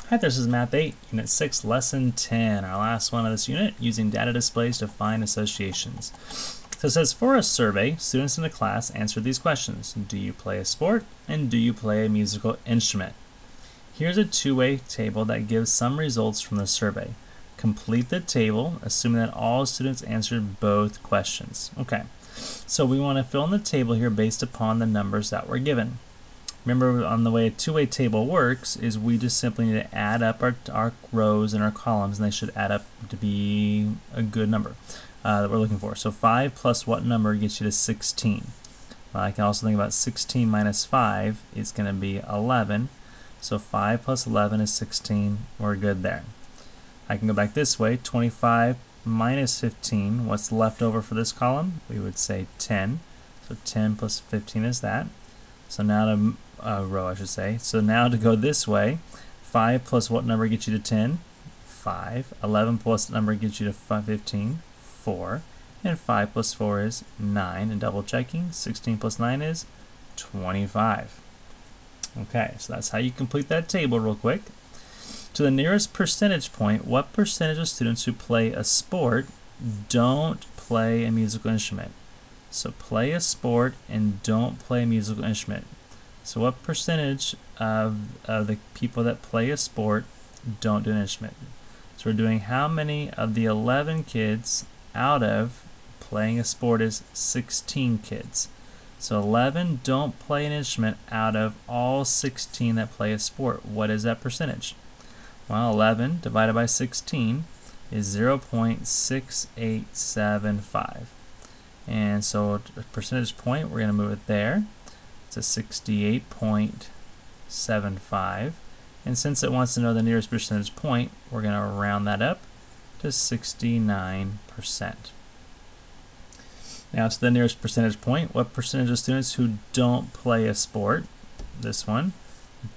Hi, this is Math 8, Unit 6, Lesson 10, our last one of this unit, using data displays to find associations. So it says, for a survey, students in the class answered these questions. Do you play a sport? And do you play a musical instrument? Here's a two-way table that gives some results from the survey. Complete the table, assuming that all students answered both questions. Okay, so we want to fill in the table here based upon the numbers that were given. Remember, on the way a two-way table works is we just simply need to add up our rows and our columns, and they should add up to be a good number that we're looking for. So 5 plus what number gets you to 16? Well, I can also think about 16 minus 5 is going to be 11. So 5 plus 11 is 16. We're good there. I can go back this way. 25 minus 15. What's left over for this column? We would say 10. So 10 plus 15 is that. So now to row, I should say. So now to go this way, 5 plus what number gets you to 10? 5. 11 plus what number gets you to 15? 4. And 5 plus 4 is 9. And double checking, 16 plus 9 is 25. Okay, so that's how you complete that table real quick. To the nearest percentage point, what percentage of students who play a sport don't play a musical instrument? So play a sport and don't play a musical instrument. So what percentage of the people that play a sport don't do an instrument? So we're doing how many of the 11 kids out of playing a sport is 16 kids. So 11 don't play an instrument out of all 16 that play a sport. What is that percentage? Well, 11 divided by 16 is 0.6875. And so a percentage point, we're going to move it there. It's a 68.75. And since it wants to know the nearest percentage point, we're going to round that up to 69%. Now to the nearest percentage point, what percentage of students who don't play a sport, this one,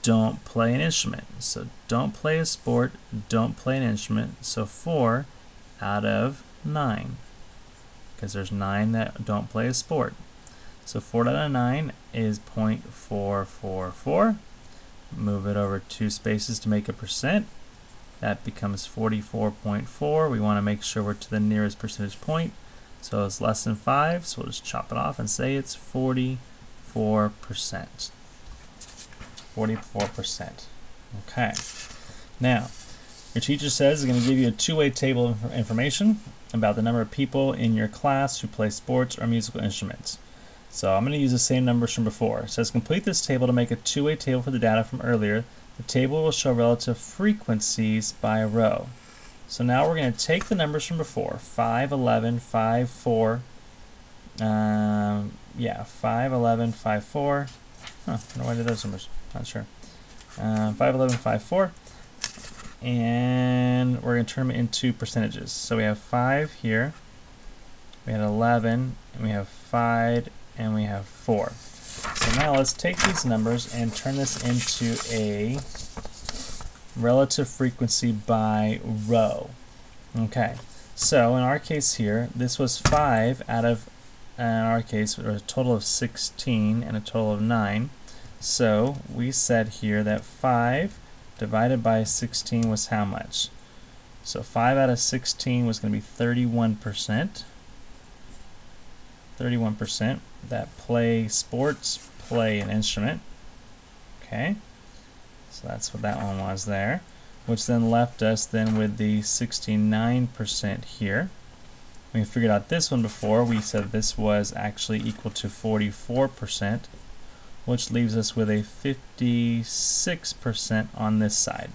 don't play an instrument? So don't play a sport, don't play an instrument. So 4 out of 9. Because there's 9 that don't play a sport. So 4 out of 9 is 0.444. Move it over 2 spaces to make a percent. That becomes 44.4. We want to make sure we're to the nearest percentage point. So it's less than 5, so we'll just chop it off and say it's 44%. 44%. Okay. Now, your teacher says they're going to give you a two-way table of information about the number of people in your class who play sports or musical instruments. So I'm going to use the same numbers from before. It says complete this table to make a two-way table for the data from earlier. The table will show relative frequencies by row. So now we're going to take the numbers from before, 5, 11, 5, 4, 5, 11, 5, 4. I don't know why I did those numbers, not sure. 5, 11, 5, 4. And we're going to turn them into percentages. So we have 5 here, we had 11, and we have 5, and we have 4. So now let's take these numbers and turn this into a relative frequency by row. Okay, so in our case here, this was 5 out of, in our case, a total of 16 and a total of 9. So we said here that 5 divided by 16 was how much? So 5 out of 16 was going to be 31%. 31% that play sports, play an instrument. Okay, so that's what that one was there, which then left us then with the 69% here. We figured out this one before. We said this was actually equal to 44%, which leaves us with a 56% on this side.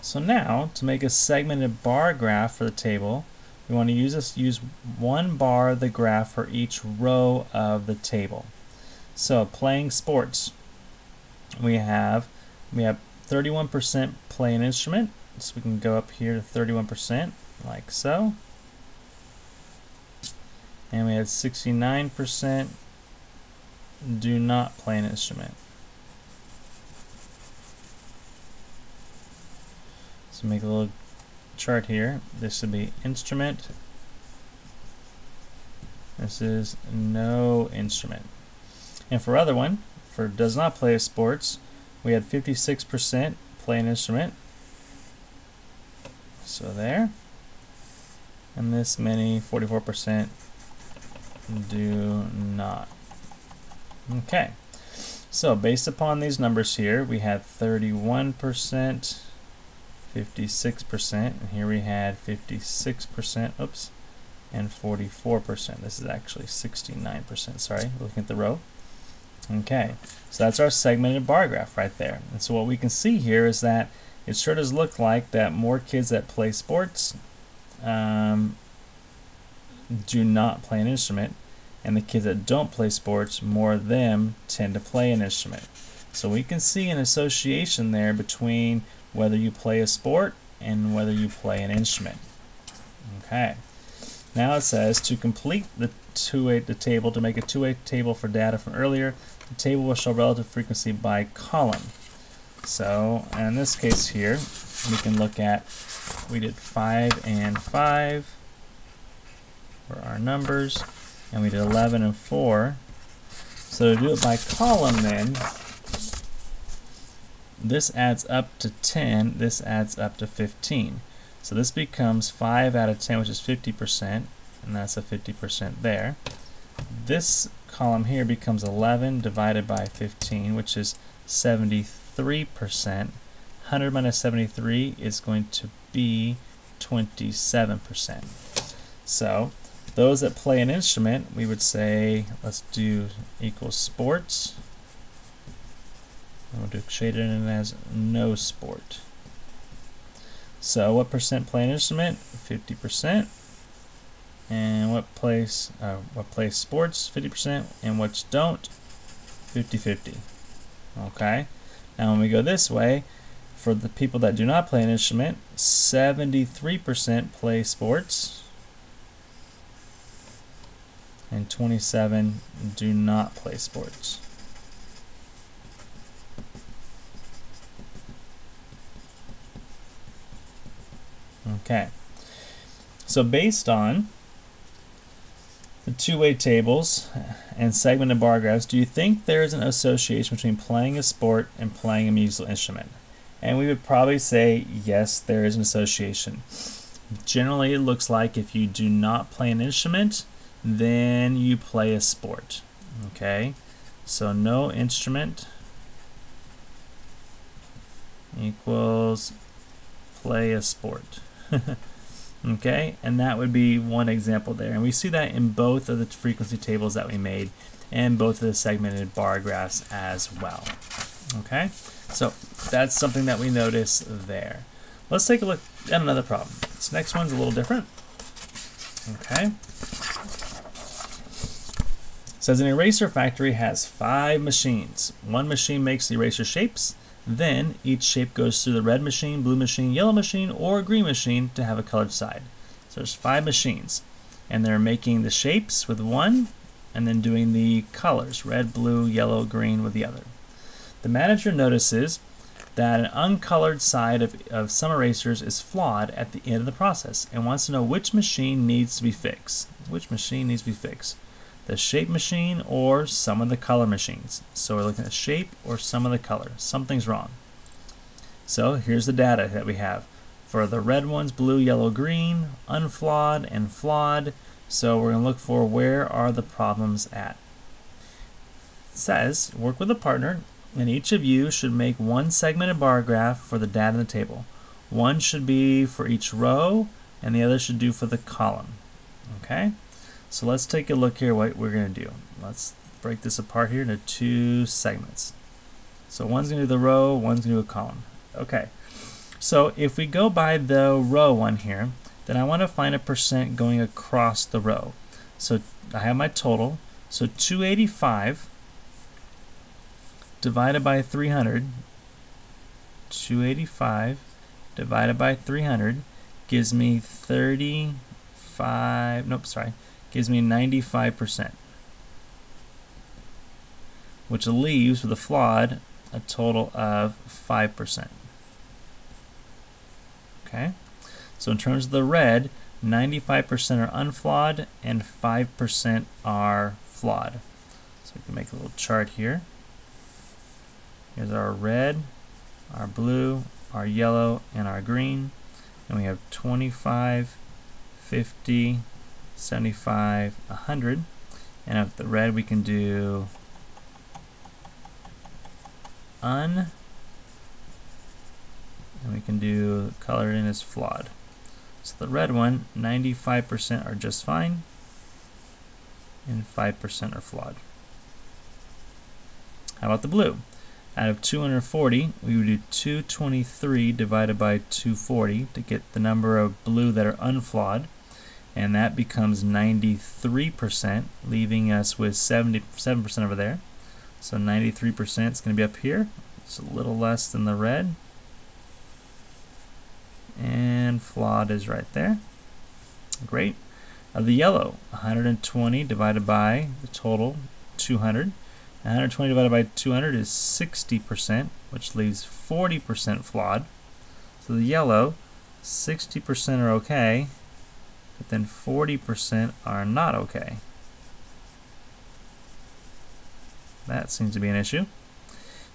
So now, to make a segmented bar graph for the table, we want to use one bar of the graph for each row of the table. So playing sports, we have 31% play an instrument, so we can go up here to 31% like so. And we had 69% do not play an instrument. So make a little chart here. This would be instrument. This is no instrument. And for other one, for does not play sports, we had 56% play an instrument. So there. And this many, 44%, do not. Okay. So based upon these numbers here, we had 31%, 56%, and here we had 56%, oops, and 44%. This is actually 69%, sorry, looking at the row. Okay, so that's our segmented bar graph right there. And so what we can see here is that it sure does look like that more kids that play sports do not play an instrument, and the kids that don't play sports, more of them tend to play an instrument. So we can see an association there between whether you play a sport and whether you play an instrument. Okay. Now it says to complete the table, to make a two-way table for data from earlier, the table will show relative frequency by column. So in this case here, we can look at, we did 5 and 5 for our numbers, and we did 11 and 4. So to do it by column then, this adds up to 10, this adds up to 15. So this becomes 5 out of 10, which is 50%, and that's a 50% there. This column here becomes 11 divided by 15, which is 73%. 100 minus 73 is going to be 27%. So those that play an instrument, we would say, let's do equals sports. And we'll do shaded in as no sport. So what percent play an instrument? 50%. And what plays sports? 50%. And which don't? 50-50. Okay. Now when we go this way, for the people that do not play an instrument, 73% play sports, and 27 do not play sports. Okay, so based on the two-way tables and segmented bar graphs, do you think there is an association between playing a sport and playing a musical instrument? And we would probably say yes, there is an association. Generally, it looks like if you do not play an instrument, then you play a sport. Okay, so no instrument equals play a sport. Okay, and that would be one example there. And we see that in both of the frequency tables that we made and both of the segmented bar graphs as well. Okay, so that's something that we notice there. Let's take a look at another problem. This next one's a little different. Okay. It says an eraser factory has 5 machines. One machine makes the eraser shapes. Then each shape goes through the red machine, blue machine, yellow machine, or green machine to have a colored side. So there's 5 machines, and they're making the shapes with one and then doing the colors, red, blue, yellow, green with the other. The manager notices that an uncolored side of some erasers is flawed at the end of the process and wants to know which machine needs to be fixed. Which machine needs to be fixed? The shape machine or some of the color machines. So we're looking at shape or some of the color. Something's wrong. So here's the data that we have. For the red ones, blue, yellow, green, unflawed, and flawed. So we're going to look for where are the problems at. It says, work with a partner, and each of you should make one segmented bar graph for the data in the table. One should be for each row, and the other should do for the column. Okay? So let's take a look here what we're going to do. Let's break this apart here into 2 segments. So one's going to do the row, one's going to do a column. Okay, so if we go by the row one here, then I want to find a percent going across the row. So I have my total. So 285 divided by 300, 285 divided by 300 gives me 95%, which leaves with a flawed a total of 5%. Okay, so in terms of the red, 95% are unflawed and 5% are flawed. So we can make a little chart here. Here's our red, our blue, our yellow, and our green. And we have 25, 50, 75, 100. And of the red, we can do and we can do color in as flawed. So the red one, 95% are just fine, and 5% are flawed. How about the blue? Out of 240, we would do 223 divided by 240 to get the number of blue that are unflawed, and that becomes 93%, leaving us with 77% over there. So 93% is going to be up here. It's a little less than the red. And flawed is right there. Great. Of the yellow, 120 divided by the total, 200. 120 divided by 200 is 60%, which leaves 40% flawed. So the yellow, 60% are okay, but then 40% are not okay. That seems to be an issue.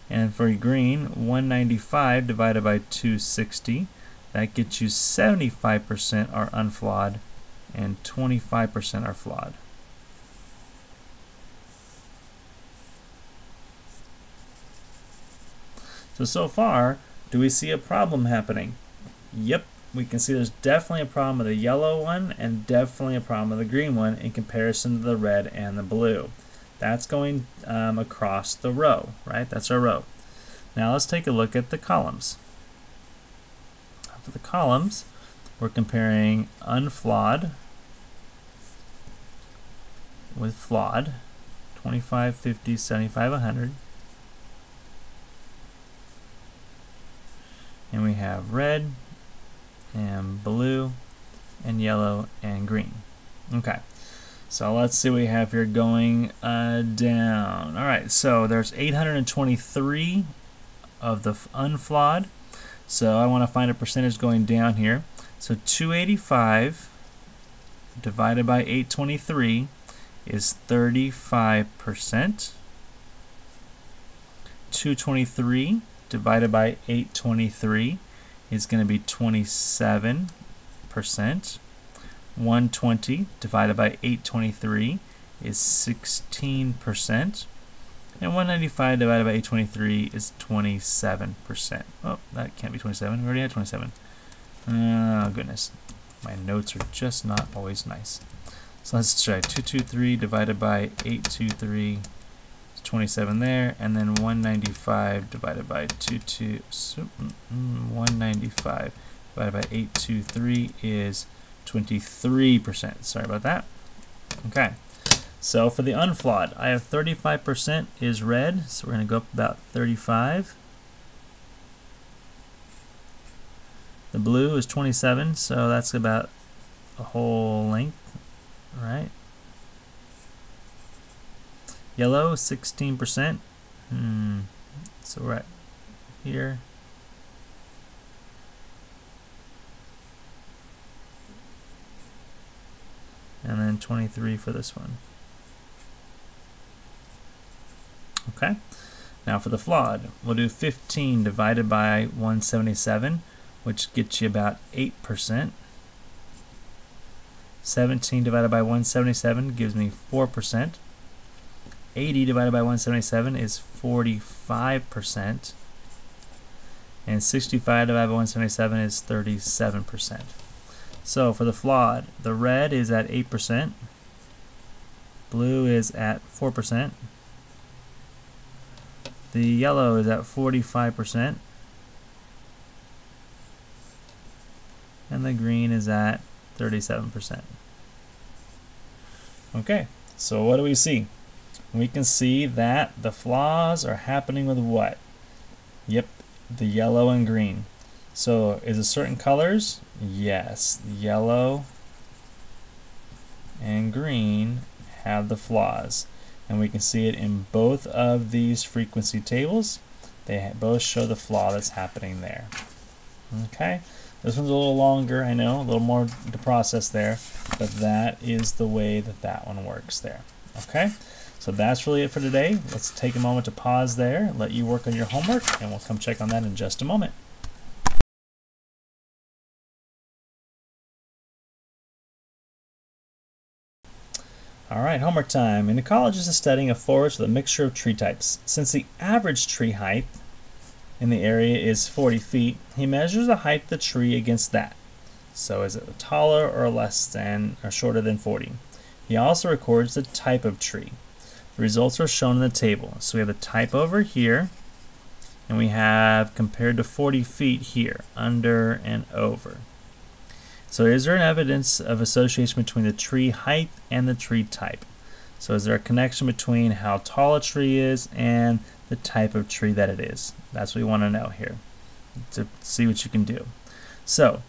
And for green, 195 divided by 260, that gets you 75% are unflawed and 25% are flawed. So far, do we see a problem happening? Yep, we can see there's definitely a problem with the yellow one and definitely a problem with the green one in comparison to the red and the blue. That's going across the row, right? That's our row. Now let's take a look at the columns. For the columns, we're comparing unflawed with flawed, 25, 50, 75, 100. And we have red and blue and yellow and green. Okay, so let's see what we have here going down. All right, so there's 823 of the unflawed. So I want to find a percentage going down here. So 285 divided by 823 is 35%. 223 divided by 823 is going to be 27%. 120 divided by 823 is 16%. And 195 divided by 823 is 27%. Oh, that can't be 27. We already had 27. Oh, goodness. My notes are just not always nice. So let's try 223 divided by 823 is 27 there. And then 195 divided by 195 divided by 823 is 23%. Sorry about that. Okay. So for the unflawed, I have 35% is red, so we're going to go up about 35. The blue is 27, so that's about a whole length, right? Yellow is 16%. So we're at here. And then 23 for this one. Okay, now for the flawed, we'll do 15 divided by 177, which gets you about 8%. 17 divided by 177 gives me 4%. 80 divided by 177 is 45%. And 65 divided by 177 is 37%. So for the flawed, the red is at 8%. Blue is at 4%. The yellow is at 45%. And the green is at 37%. Okay, so what do we see? We can see that the flaws are happening with what? Yep, the yellow and green. So is it certain colors? Yes, yellow and green have the flaws. And we can see it in both of these frequency tables. They both show the flaw that's happening there. Okay, this one's a little longer, I know, a little more to process there, but that is the way that that one works there. Okay, so that's really it for today. Let's take a moment to pause there, let you work on your homework, and we'll come check on that in just a moment. Alright, homework time. An ecologist is studying a forest with a mixture of tree types. Since the average tree height in the area is 40 feet, he measures the height of the tree against that. So is it taller or less than or shorter than 40? He also records the type of tree. The results are shown in the table. So we have the type over here, and we have compared to 40 feet here, under and over. So is there an evidence of association between the tree height and the tree type? So is there a connection between how tall a tree is and the type of tree that it is? That's what we want to know here to see what you can do. So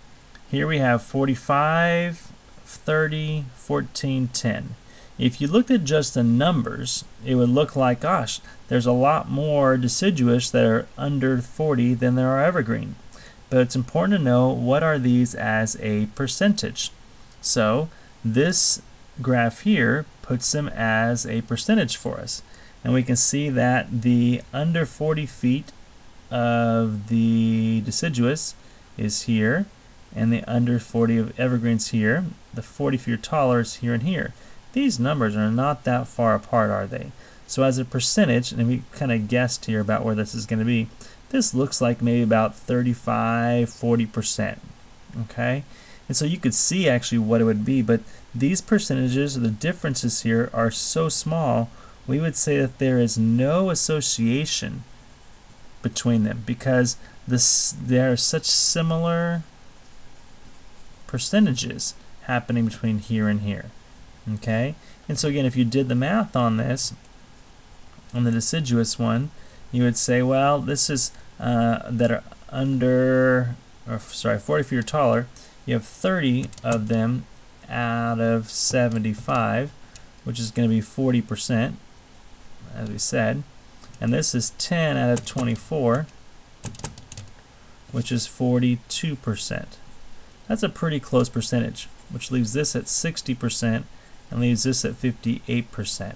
here we have 45, 30, 14, 10. If you looked at just the numbers, it would look like, gosh, there's a lot more deciduous that are under 40 than there are evergreen. But it's important to know what are these as a percentage. So this graph here puts them as a percentage for us. And we can see that the under 40 feet of the deciduous is here, and the under 40 of evergreens here. The 40 feet or taller is here and here. These numbers are not that far apart, are they? So as a percentage, and we kind of guessed here about where this is going to be, this looks like maybe about 35–40%. Okay? And so you could see actually what it would be, but these percentages, the differences here, are so small, we would say that there is no association between them because there are such similar percentages happening between here and here. Okay? And so again, if you did the math on this, on the deciduous one, you would say, well, this is that are under, or sorry, 40 feet or taller. You have 30 of them out of 75, which is going to be 40%, as we said. And this is 10 out of 24, which is 42%. That's a pretty close percentage, which leaves this at 60% and leaves this at 58%.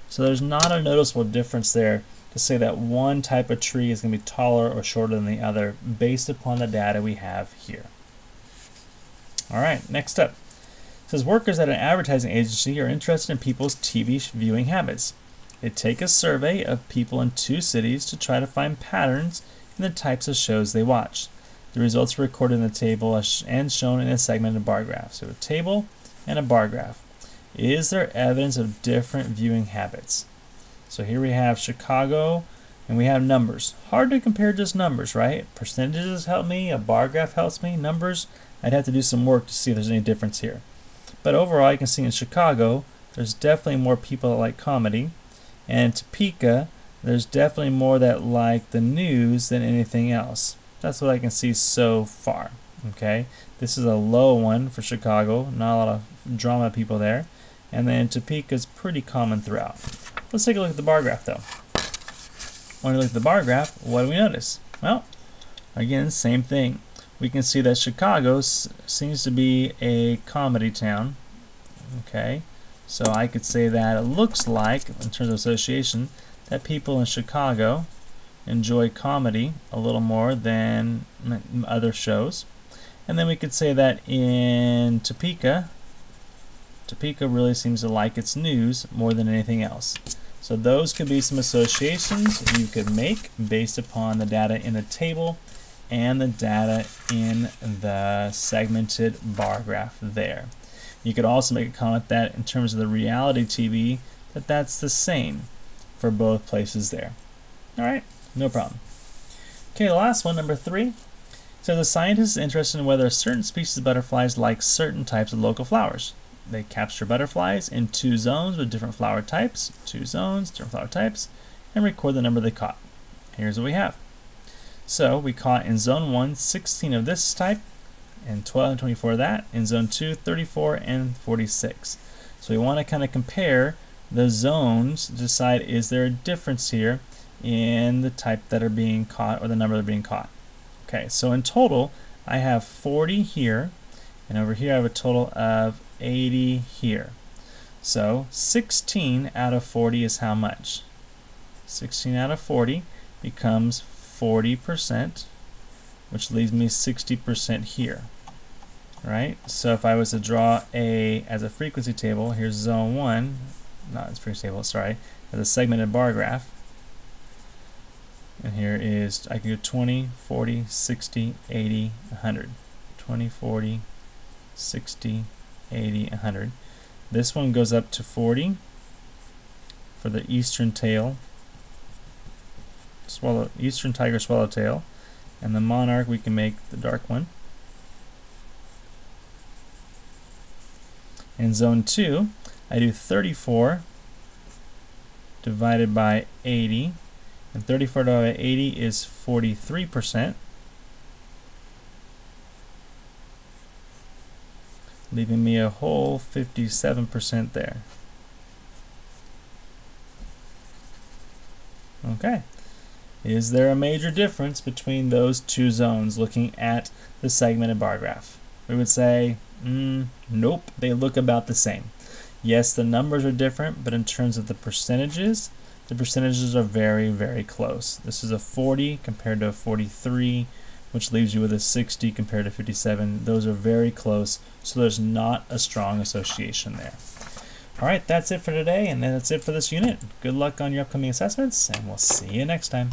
So there's not a noticeable difference there to say that one type of tree is going to be taller or shorter than the other based upon the data we have here. Alright, next up. It says workers at an advertising agency are interested in people's TV viewing habits. They take a survey of people in 2 cities to try to find patterns in the types of shows they watch. The results are recorded in the table and shown in a segmented bar graph. So a table and a bar graph. Is there evidence of different viewing habits? So here we have Chicago, and we have numbers. Hard to compare just numbers, right? Percentages help me, a bar graph helps me. Numbers, I'd have to do some work to see if there's any difference here. But overall, you can see in Chicago, there's definitely more people that like comedy. And in Topeka, there's definitely more that like the news than anything else. That's what I can see so far. Okay, this is a low one for Chicago, not a lot of drama people there. And then Topeka is pretty common throughout. Let's take a look at the bar graph though. When we look at the bar graph, what do we notice? Well, again, same thing. We can see that Chicago seems to be a comedy town. Okay, so I could say that it looks like, in terms of association, that people in Chicago enjoy comedy a little more than other shows. And then we could say that in Topeka really seems to like its news more than anything else. So those could be some associations you could make based upon the data in the table and the data in the segmented bar graph there. You could also make a comment that in terms of the reality TV, that's the same for both places there. Alright, no problem. Okay, the last one, number 3. So the scientist is interested in whether certain species of butterflies like certain types of local flowers. They capture butterflies in 2 zones with different flower types, 2 zones, different flower types, and record the number they caught. Here's what we have. So we caught in zone 1, 16 of this type, and 12 and 24 of that. In zone 2, 34 and 46. So we want to kind of compare the zones to decide is there a difference here in the type that are being caught or the number that are being caught. Okay, so in total, I have 40 here, and over here I have a total of 80 here. So 16 out of 40 is how much? 16 out of 40 becomes 40%, which leaves me 60% here. right? So if I was to draw as a frequency table, here's zone 1, not as frequency table, sorry, as a segmented bar graph. And here is, I can go 20, 40, 60, 80, 100. 20, 40, 60, 80, 100. This one goes up to 40 for the eastern tail, eastern tiger swallowtail, and the monarch we can make the dark one. In zone 2, I do 34 divided by 80, and 34 divided by 80 is 43%, leaving me a whole 57% there. Okay. Is there a major difference between those two zones looking at the segmented bar graph? We would say, nope, they look about the same. Yes, the numbers are different, but in terms of the percentages are very, very close. This is a 40 compared to a 43, which leaves you with a 60 compared to 57. Those are very close, so there's not a strong association there. Alright, that's it for today, and that's it for this unit. Good luck on your upcoming assessments, and we'll see you next time.